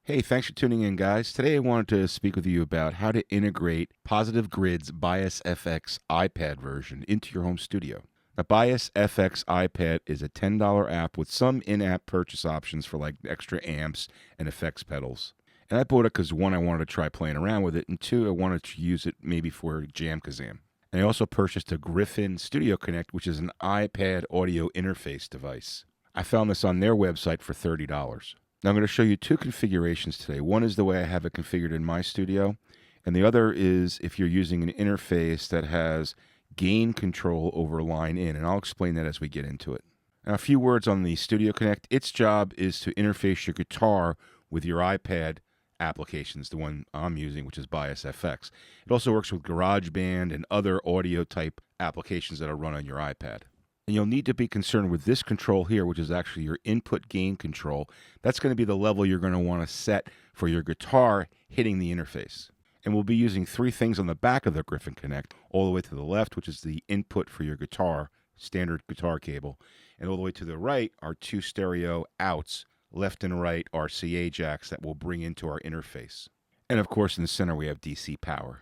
Hey, thanks for tuning in, guys. Today I wanted to speak with you about how to integrate Positive Grid's Bias FX iPad version into your home studio. The Bias FX iPad is a $10 app with some in-app purchase options for like extra amps and effects pedals. And I bought it because one, I wanted to try playing around with it, and two, I wanted to use it maybe for Jam Kazam. And I also purchased a Griffin StudioConnect, which is an iPad audio interface device. I found this on their website for $30. Now I'm going to show you two configurations today. One is the way I have it configured in my studio, and the other is if you're using an interface that has gain control over line in, and I'll explain that as we get into it. Now, a few words on the StudioConnect. Its job is to interface your guitar with your iPad applications, the one I'm using, which is Bias FX. It also works with GarageBand and other audio type applications that are run on your iPad. And you'll need to be concerned with this control here, which is actually your input gain control. That's going to be the level you're going to want to set for your guitar hitting the interface. And we'll be using three things on the back of the Griffin Connect, all the way to the left, which is the input for your guitar, standard guitar cable. And all the way to the right are two stereo outs, left and right RCA jacks that we'll bring into our interface. And of course, in the center, we have DC power.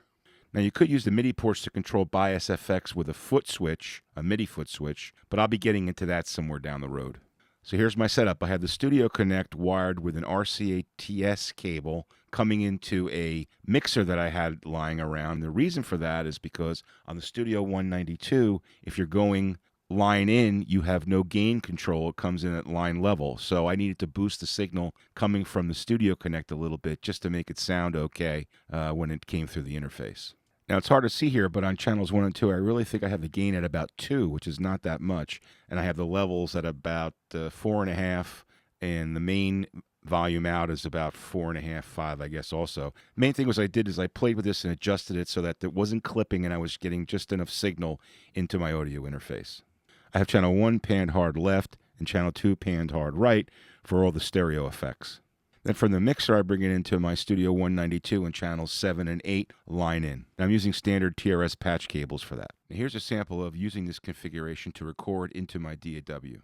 Now, you could use the MIDI ports to control Bias FX with a foot switch, a MIDI foot switch, but I'll be getting into that somewhere down the road. So here's my setup. I have the StudioConnect wired with an RCA TS cable coming into a mixer that I had lying around. The reason for that is because on the Studio 192, if you're going line in, you have no gain control. It comes in at line level. So I needed to boost the signal coming from the StudioConnect a little bit just to make it sound okay when it came through the interface. Now, it's hard to see here, but on channels 1 and 2, I really think I have the gain at about 2, which is not that much. And I have the levels at about 4.5, and the main volume out is about 4.5, 5, I guess, also. Main thing was I played with this and adjusted it so that it wasn't clipping and I was getting just enough signal into my audio interface. I have channel 1 panned hard left and channel 2 panned hard right for all the stereo effects. Then from the mixer, I bring it into my Studio 192 and channels 7 and 8 line in. And I'm using standard TRS patch cables for that. Now here's a sample of using this configuration to record into my DAW.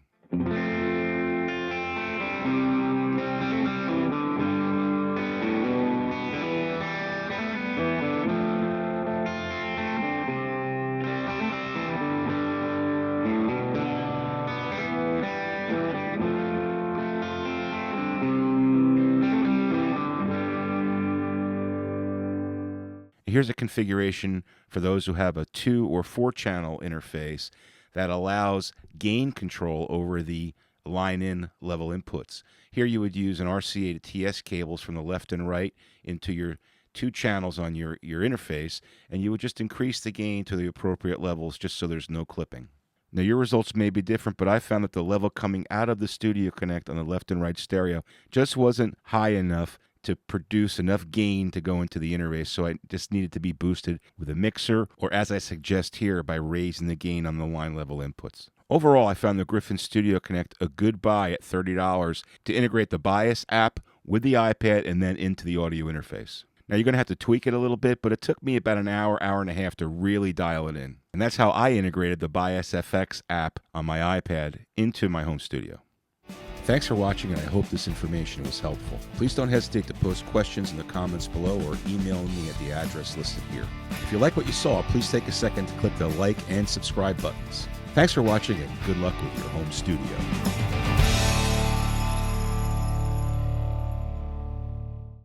Here's a configuration for those who have a 2 or 4 channel interface that allows gain control over the line in level inputs. Here you would use an RCA to TS cables from the left and right into your 2 channels on your interface, and you would just increase the gain to the appropriate levels just so there's no clipping. Now, your results may be different, but I found that the level coming out of the StudioConnect on the left and right stereo just wasn't high enough to produce enough gain to go into the interface, so I just needed to be boosted with a mixer, or as I suggest here, by raising the gain on the line level inputs. Overall, I found the Griffin StudioConnect a good buy at $30 to integrate the Bias app with the iPad and then into the audio interface. Now, you're going to have to tweak it a little bit, but it took me about an hour, hour and a half to really dial it in. And that's how I integrated the Bias FX app on my iPad into my home studio. Thanks for watching, and I hope this information was helpful. Please don't hesitate to post questions in the comments below or email me at the address listed here. If you like what you saw, please take a second to click the like and subscribe buttons. Thanks for watching, and good luck with your home studio.